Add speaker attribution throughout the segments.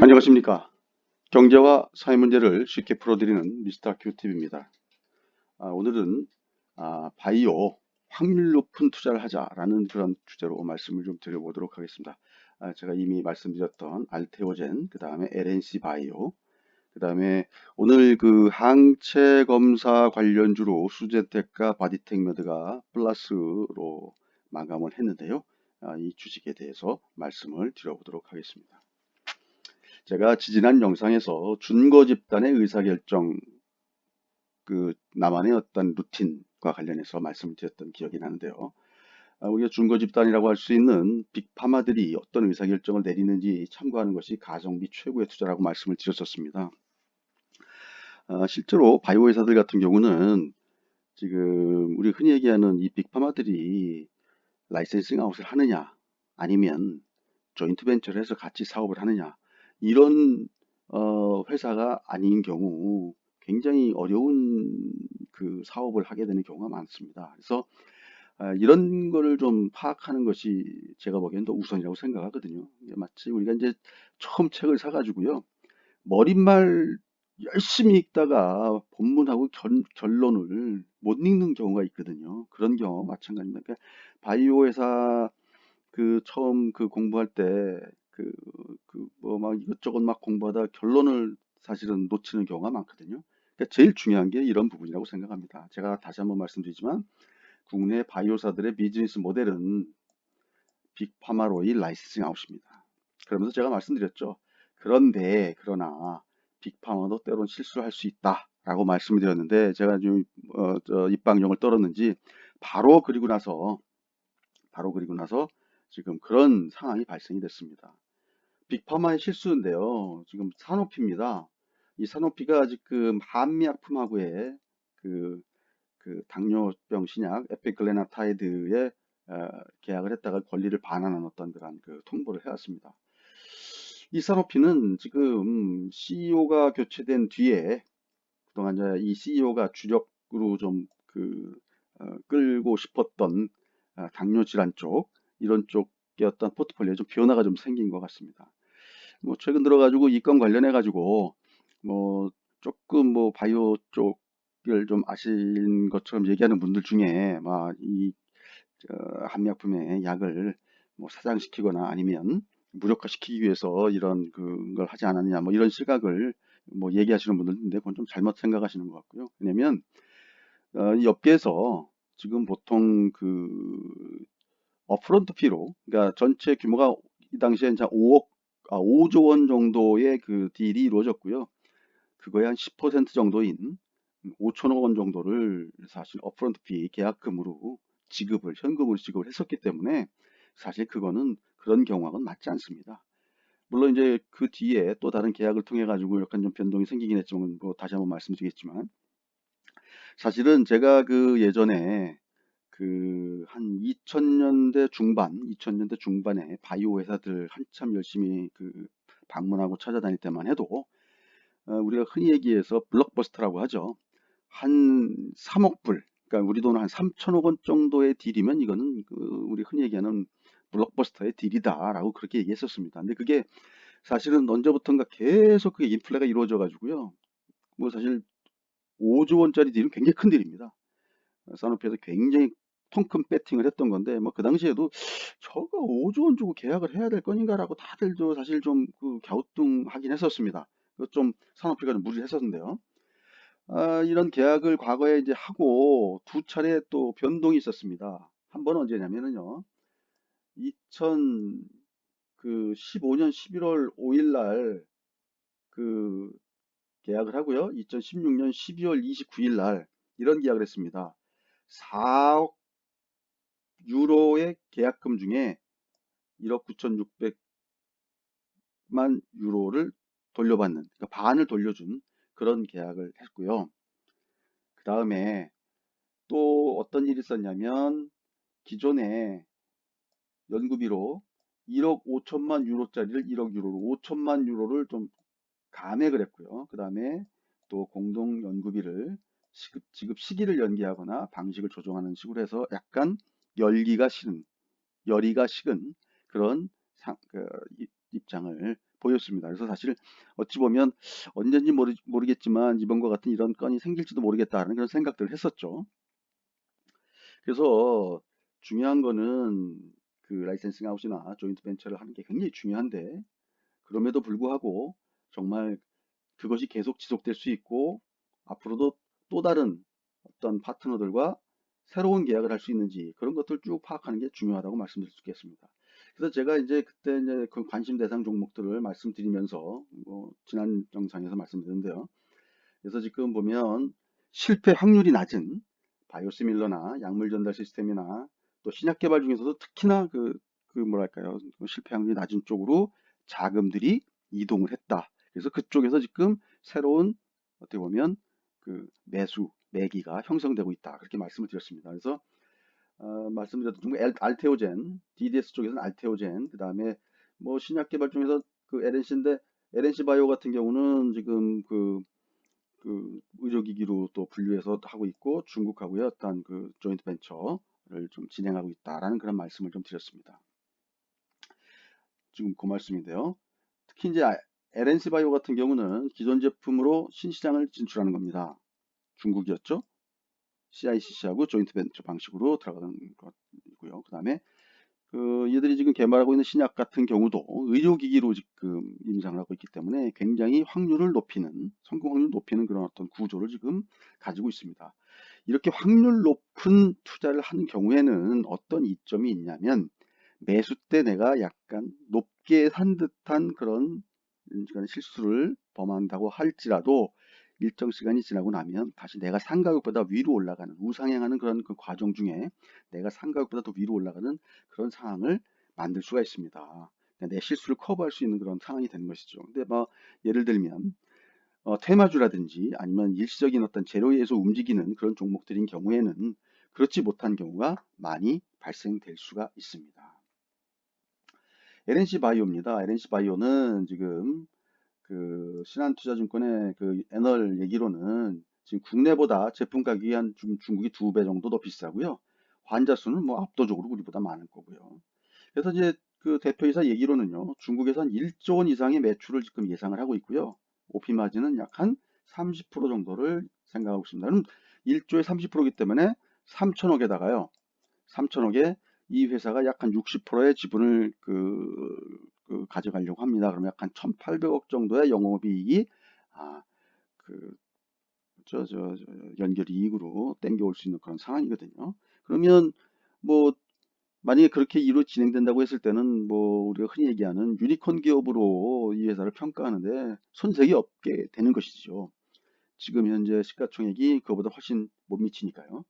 Speaker 1: 안녕하십니까. 경제와 사회 문제를 쉽게 풀어드리는 미스터 큐팁입니다. 오늘은 바이오 확률 높은 투자를 하자라는 그런 주제로 말씀을 좀 드려보도록 하겠습니다. 제가 이미 말씀드렸던 알테오젠, 그 다음에 LNC 바이오, 그 다음에 오늘 그 항체 검사 관련주로 수제텍과 바디텍메드가 플러스로 마감을 했는데요. 이 주식에 대해서 말씀을 드려보도록 하겠습니다. 제가 지지난 영상에서 준거 집단의 의사결정, 나만의 어떤 루틴과 관련해서 말씀을 드렸던 기억이 나는데요. 우리가 준거 집단이라고 할 수 있는 빅파마들이 어떤 의사결정을 내리는지 참고하는 것이 가성비 최고의 투자라고 말씀을 드렸었습니다. 실제로 바이오 회사들 같은 경우는 지금 우리 흔히 얘기하는 이 빅파마들이 라이센싱 아웃을 하느냐, 아니면 조인트 벤처를 해서 같이 사업을 하느냐, 이런 회사가 아닌 경우 굉장히 어려운 그 사업을 하게 되는 경우가 많습니다. 그래서 이런 거를 좀 파악하는 것이 제가 보기엔 더 우선이라고 생각하거든요. 이게 마치 우리가 이제 처음 책을 사가지고요, 머릿말 열심히 읽다가 본문하고 결론을 못 읽는 경우가 있거든요. 그런 경우 마찬가지입니다. 그러니까 바이오 회사 처음 공부할 때 뭐 막 이것저것 막 공부하다 결론을 사실은 놓치는 경우가 많거든요. 그러니까 제일 중요한 게 이런 부분이라고 생각합니다. 제가 다시 한번 말씀드리지만 국내 바이오사들의 비즈니스 모델은 빅파마로의 라이센싱 아웃입니다. 그러면서 제가 말씀드렸죠. 그러나 빅파마도 때론 실수할 수 있다라고 말씀을 드렸는데, 제가 좀 입방용을 떨었는지 바로 그리고 나서 지금 그런 상황이 발생이 됐습니다. 빅파마의 실수인데요. 지금 사노피입니다. 이 사노피가 지금 한미약품하고의 그, 당뇨병 신약 에피글레나타이드에 계약을 했다가 권리를 반환한 어떤 그런 통보를 해왔습니다. 이 사노피는 지금 CEO가 교체된 뒤에 그동안 이제 이 CEO가 주력으로 좀 끌고 싶었던 당뇨 질환 쪽, 이런 쪽의 어떤 포트폴리오에 좀 변화가 좀 생긴 것 같습니다. 뭐 최근 들어가지고 이 건 관련해 가지고 뭐 조금 뭐 바이오 쪽을 좀 아신 것처럼 얘기하는 분들 중에 막이 한약품의 약을 뭐 사장시키거나 아니면 무력화시키기 위해서 이런 걸 하지 않았냐, 뭐 이런 시각을 뭐 얘기하시는 분들 있는데, 그건 좀 잘못 생각하시는 것 같고요. 왜냐면 이 업계에서 지금 보통 업프론트 피로, 그러니까 전체 규모가 이 당시에 이제 5조 원 정도의 딜이 이루어졌고요. 그거의 한 10% 정도인 5천억 원 정도를 사실 업프론트 피 계약금으로 현금으로 지급을 했었기 때문에 사실 그거는 그런 경우하고는 맞지 않습니다. 물론 이제 그 뒤에 또 다른 계약을 통해 가지고 약간 좀 변동이 생기긴 했지만, 뭐 다시 한번 말씀드리겠지만, 사실은 제가 예전에 한 2000년대 중반에 바이오 회사들 한참 열심히 방문하고 찾아다닐 때만 해도 우리가 흔히 얘기해서 블록버스터라고 하죠. 한 3억 불, 그러니까 우리 돈 한 3천억 원 정도의 딜이면 이거는 우리 흔히 얘기하는 블록버스터의 딜이다라고 그렇게 얘기했었습니다. 근데 그게 사실은 언제부턴가 계속 그게 인플레가 이루어져 가지고요. 뭐 사실 5조 원짜리 딜은 굉장히 큰 딜입니다. 산업회에서 굉장히 통큰 배팅을 했던 건데, 뭐 그 당시에도 저거 5조 원 주고 계약을 해야 될 건가라고 다들 사실 좀 갸우뚱하긴 했었습니다. 좀 산업회가 좀 무리를 했었는데요. 이런 계약을 과거에 이제 하고 두 차례 또 변동이 있었습니다. 한 번은 언제냐면은요, 2015년 11월 5일 날 계약을 하고요. 2016년 12월 29일 날 이런 계약을 했습니다. 4억 유로의 계약금 중에 1억 9,600만 유로를 돌려받는, 그러니까 반을 돌려준 그런 계약을 했고요. 그 다음에 또 어떤 일이 있었냐면, 기존에 연구비로 1억 5천만 유로짜리를 1억 유로로 5천만 유로를 좀 감액을 했고요. 그 다음에 또 공동 연구비를 지급 시기를 연기하거나 방식을 조정하는 식으로 해서 약간 열의가 식은 그런 입장을 보였습니다. 그래서 사실 어찌 보면 언젠지 모르겠지만 이번과 같은 이런 건이 생길지도 모르겠다는 그런 생각들을 했었죠. 그래서 중요한 거는 그 라이센싱 아웃이나 조인트 벤처를 하는 게 굉장히 중요한데, 그럼에도 불구하고 정말 그것이 계속 지속될 수 있고 앞으로도 또 다른 어떤 파트너들과 새로운 계약을 할 수 있는지 그런 것들 쭉 파악하는 게 중요하다고 말씀드릴 수 있겠습니다. 그래서 제가 이제 그때 이제 그 관심 대상 종목들을 말씀드리면서 지난 영상에서 말씀드렸는데요. 그래서 지금 보면 실패 확률이 낮은 바이오시밀러나 약물 전달 시스템이나 또 신약 개발 중에서도 특히나 그 뭐랄까요, 그 실패 확률이 낮은 쪽으로 자금들이 이동을 했다. 그래서 그쪽에서 지금 새로운 어떻게 보면 그 매기가 형성되고 있다. 그렇게 말씀을 드렸습니다. 그래서 말씀드렸던 중국 알테오젠, DDS 쪽에서는 알테오젠, 그 다음에 뭐 신약 개발 중에서 그 LNC인데 LNC 바이오 같은 경우는 지금 그 의료기기로 또 분류해서 하고 있고 중국하고의 어떤 그 조인트 벤처를 좀 진행하고 있다라는 그런 말씀을 좀 드렸습니다. 지금 그 말씀인데요. 특히 이제 LNC 바이오 같은 경우는 기존 제품으로 신시장을 진출하는 겁니다. 중국이었죠. CICC하고 조인트 벤처 방식으로 들어가는 것이고요. 그 다음에 얘들이 지금 개발하고 있는 신약 같은 경우도 의료기기로 지금 임상을 하고 있기 때문에 굉장히 성공 확률을 높이는 그런 어떤 구조를 지금 가지고 있습니다. 이렇게 확률 높은 투자를 하는 경우에는 어떤 이점이 있냐면, 매수 때 내가 약간 높게 산 듯한 그런 실수를 범한다고 할지라도 일정 시간이 지나고 나면 다시 내가 산 가격보다 위로 올라가는 우상향하는 그런 그 과정 중에 내가 산 가격보다 더 위로 올라가는 그런 상황을 만들 수가 있습니다. 내 실수를 커버할 수 있는 그런 상황이 되는 것이죠. 근데 뭐 예를 들면 테마주라든지 아니면 일시적인 어떤 재료에서 움직이는 그런 종목들인 경우에는 그렇지 못한 경우가 많이 발생될 수가 있습니다. LNC 바이오입니다. LNC 바이오는 지금 그 신한투자증권의 그 애널 얘기로는 지금 국내보다 제품 가격이 한 중국이 2배 정도 더 비싸고요. 환자 수는 뭐 압도적으로 우리보다 많을 거고요. 그래서 이제 그 대표이사 얘기로는요, 중국에서 한 1조 원 이상의 매출을 지금 예상을 하고 있고요. OP 마진은 약 한 30% 정도를 생각하고 있습니다. 그럼 1조에 30%이기 때문에 3천억에다가요. 3천억에 이 회사가 약 한 60%의 지분을 가져가려고 합니다. 그러면 약 한 1,800억 정도의 영업이익이 아, 그, 연결이익으로 땡겨올 수 있는 그런 상황이거든요. 그러면 뭐 만약에 그렇게 이로 진행된다고 했을 때는 뭐 우리가 흔히 얘기하는 유니콘 기업으로 이 회사를 평가하는데 손색이 없게 되는 것이죠. 지금 현재 시가총액이 그거보다 훨씬 못 미치니까요.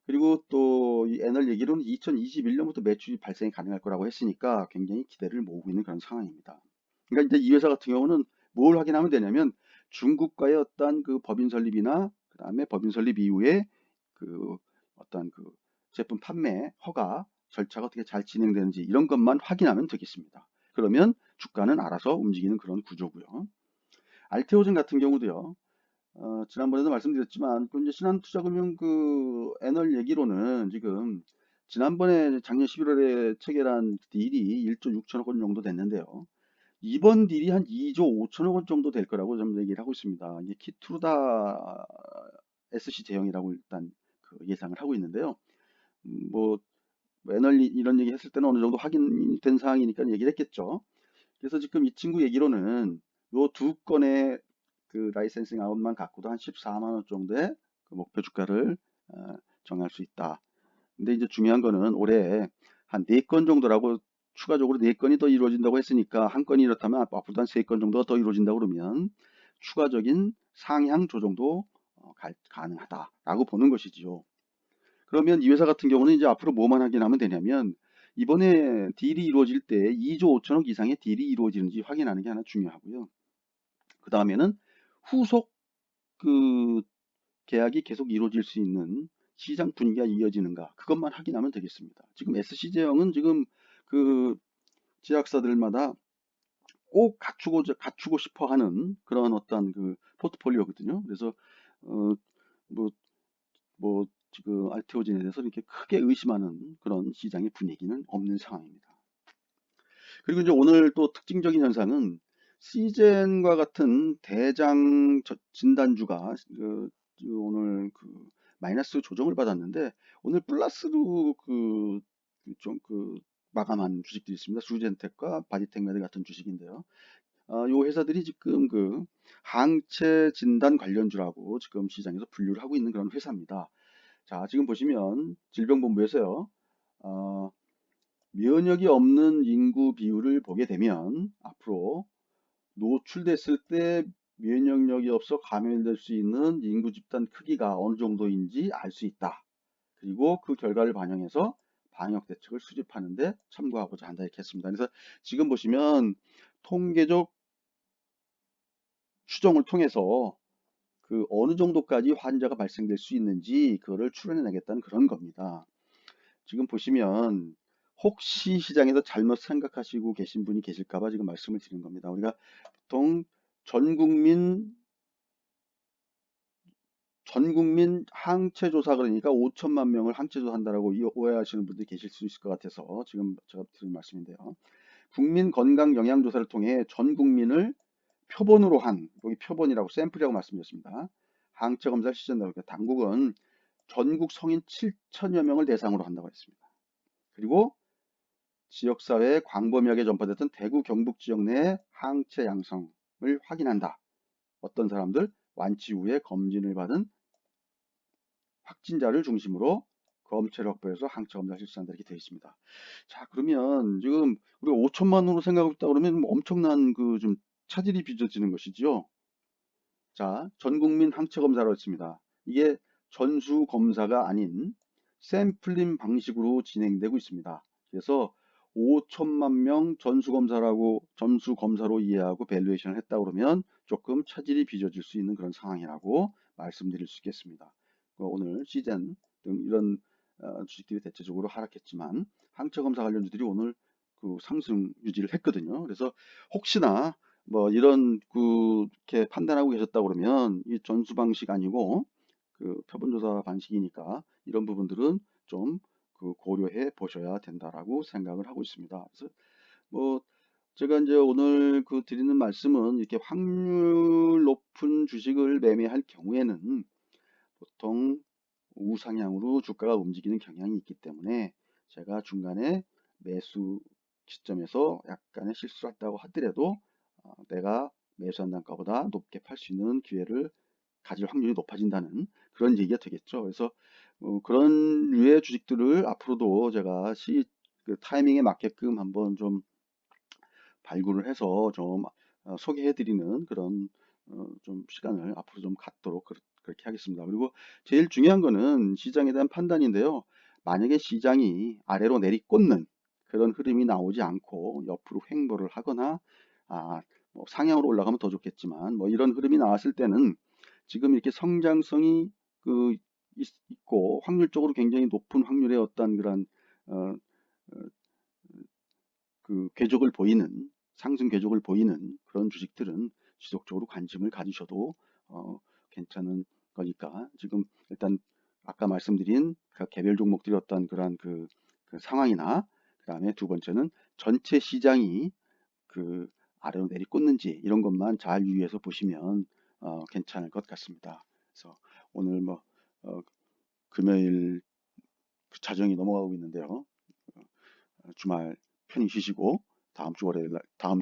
Speaker 1: 그리고 또 이 애널 얘기로는 2021년부터 매출이 발생이 가능할 거라고 했으니까 굉장히 기대를 모으고 있는 그런 상황입니다. 그러니까 이제 이 회사 같은 경우는 뭘 확인하면 되냐면 중국과의 어떤 그 법인 설립이나 그다음에 법인 설립 이후에 그 어떤 그 제품 판매 허가 절차가 어떻게 잘 진행되는지 이런 것만 확인하면 되겠습니다. 그러면 주가는 알아서 움직이는 그런 구조고요. 알테오젠 같은 경우도요. 지난번에도 말씀드렸지만 그 이제 신한투자금융 그 애널 얘기로는 지금 지난번에 작년 11월에 체결한 딜이 1조 6천억 원 정도 됐는데요. 이번 딜이 한 2조 5천억 원 정도 될 거라고 좀 얘기를 하고 있습니다. 이게 키투르다 SC 제형이라고 일단 그 예상을 하고 있는데요. 뭐 애널 이런 얘기 했을 때는 어느 정도 확인된 사항이니까 얘기를 했겠죠. 그래서 지금 이 친구 얘기로는 요 두 건의 그 라이센싱 아웃만 갖고도 한 14만 원 정도의 그 목표 주가를 정할 수 있다. 근데 이제 중요한 거는 올해 한 4건 정도라고 추가적으로 4건이 더 이루어진다고 했으니까 한 건이 이렇다면 앞으로도 한 3건 정도가 더 이루어진다고 그러면 추가적인 상향 조정도 가능하다라고 보는 것이지요. 그러면 이 회사 같은 경우는 이제 앞으로 뭐만 확인하면 되냐면 이번에 딜이 이루어질 때 2조 5천억 이상의 딜이 이루어지는지 확인하는 게 하나 중요하고요. 그 다음에는 후속 그 계약이 계속 이루어질 수 있는 시장 분위기가 이어지는가 그것만 확인하면 되겠습니다. 지금 SC제형은 지금 그 제약사들마다 꼭 갖추고 싶어 하는 그런 어떤 그 포트폴리오거든요. 그래서 어, 뭐, 지금 알테오젠에 대해서 이렇게 크게 의심하는 그런 시장의 분위기는 없는 상황입니다. 그리고 이제 오늘 또 특징적인 현상은 시젠과 같은 대장 진단주가 오늘 마이너스 조정을 받았는데 오늘 플러스로 좀 마감한 주식들이 있습니다. 수젠텍과 바디텍메드 같은 주식인데요. 요 회사들이 지금 항체 진단 관련주라고 지금 시장에서 분류를 하고 있는 그런 회사입니다. 자, 지금 보시면 질병본부에서요. 면역이 없는 인구 비율을 보게 되면 앞으로 노출됐을 때 면역력이 없어 감염될 수 있는 인구 집단 크기가 어느 정도인지 알 수 있다. 그리고 그 결과를 반영해서 방역 대책을 수립하는 데 참고하고자 한다 이렇게 했습니다. 그래서 지금 보시면 통계적 추정을 통해서 어느 정도까지 환자가 발생될 수 있는지 그거를 추론해내겠다는 그런 겁니다. 지금 보시면 혹시 시장에서 잘못 생각하시고 계신 분이 계실까봐 지금 말씀을 드리는 겁니다. 우리가 보통 전 국민 항체 조사 그러니까 5천만 명을 항체 조사한다라고 오해하시는 분들이 계실 수 있을 것 같아서 지금 제가 드린 말씀인데요. 국민 건강 영양 조사를 통해 전 국민을 표본으로 한 여기 표본이라고 샘플이라고 말씀드렸습니다. 항체 검사를 시전다고 당국은 전국 성인 7천여 명을 대상으로 한다고 했습니다. 그리고 지역사회에 광범위하게 전파됐던 대구 경북 지역 내 항체 양성을 확인한다. 어떤 사람들 완치 후에 검진을 받은 확진자를 중심으로 검체를 확보해서 항체 검사를 실시한다 이렇게 되어 있습니다. 자, 그러면 지금 우리가 5천만으로 생각하고 있다 그러면 엄청난 좀 차질이 빚어지는 것이죠. 자, 전국민 항체 검사로 했습니다. 이게 전수 검사가 아닌 샘플링 방식으로 진행되고 있습니다. 그래서 5천만 명 전수 검사로 이해하고 밸류에이션을 했다 그러면 조금 차질이 빚어질 수 있는 그런 상황이라고 말씀드릴 수 있겠습니다. 오늘 시젠 등 이런 주식들이 대체적으로 하락했지만 항체 검사 관련주들이 오늘 상승 유지를 했거든요. 그래서 혹시나 뭐 이런 이렇게 판단하고 계셨다 그러면 이 전수 방식 아니고 표본조사 방식이니까 이런 부분들은 좀 고려해 보셔야 된다라고 생각을 하고 있습니다. 그래서 뭐 제가 이제 오늘 드리는 말씀은 이렇게 확률 높은 주식을 매매할 경우에는 보통 우상향으로 주가가 움직이는 경향이 있기 때문에 제가 중간에 매수 시점에서 약간의 실수를 했다고 하더라도 내가 매수한 단가보다 높게 팔 수 있는 기회를 가질 확률이 높아진다는 그런 얘기가 되겠죠. 그래서 그런 류의 주식들을 앞으로도 제가 타이밍에 맞게끔 한번 좀 발굴을 해서 좀 소개해드리는 그런 좀 시간을 앞으로 좀 갖도록 그렇게 하겠습니다. 그리고 제일 중요한 거는 시장에 대한 판단인데요. 만약에 시장이 아래로 내리꽂는 그런 흐름이 나오지 않고 옆으로 횡보를 하거나 뭐 상향으로 올라가면 더 좋겠지만 뭐 이런 흐름이 나왔을 때는 지금 이렇게 성장성이 있고 확률적으로 굉장히 높은 확률의 어떤 그런 어, 궤적을 보이는 상승 궤적을 보이는 그런 주식들은 지속적으로 관심을 가지셔도 괜찮은 거니까 지금 일단 아까 말씀드린 각 개별 종목들이 어떤 그러한 그 상황이나 그 다음에 두 번째는 전체 시장이 아래로 내리꽂는지 이런 것만 잘 유의해서 보시면 괜찮을 것 같습니다. 그래서 오늘 뭐 금요일 자정이 넘어가고 있는데요. 주말 편히 쉬시고 다음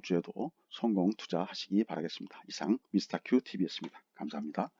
Speaker 1: 주에도 성공 투자하시기 바라겠습니다. 이상 미스터 큐 TV였습니다. 감사합니다.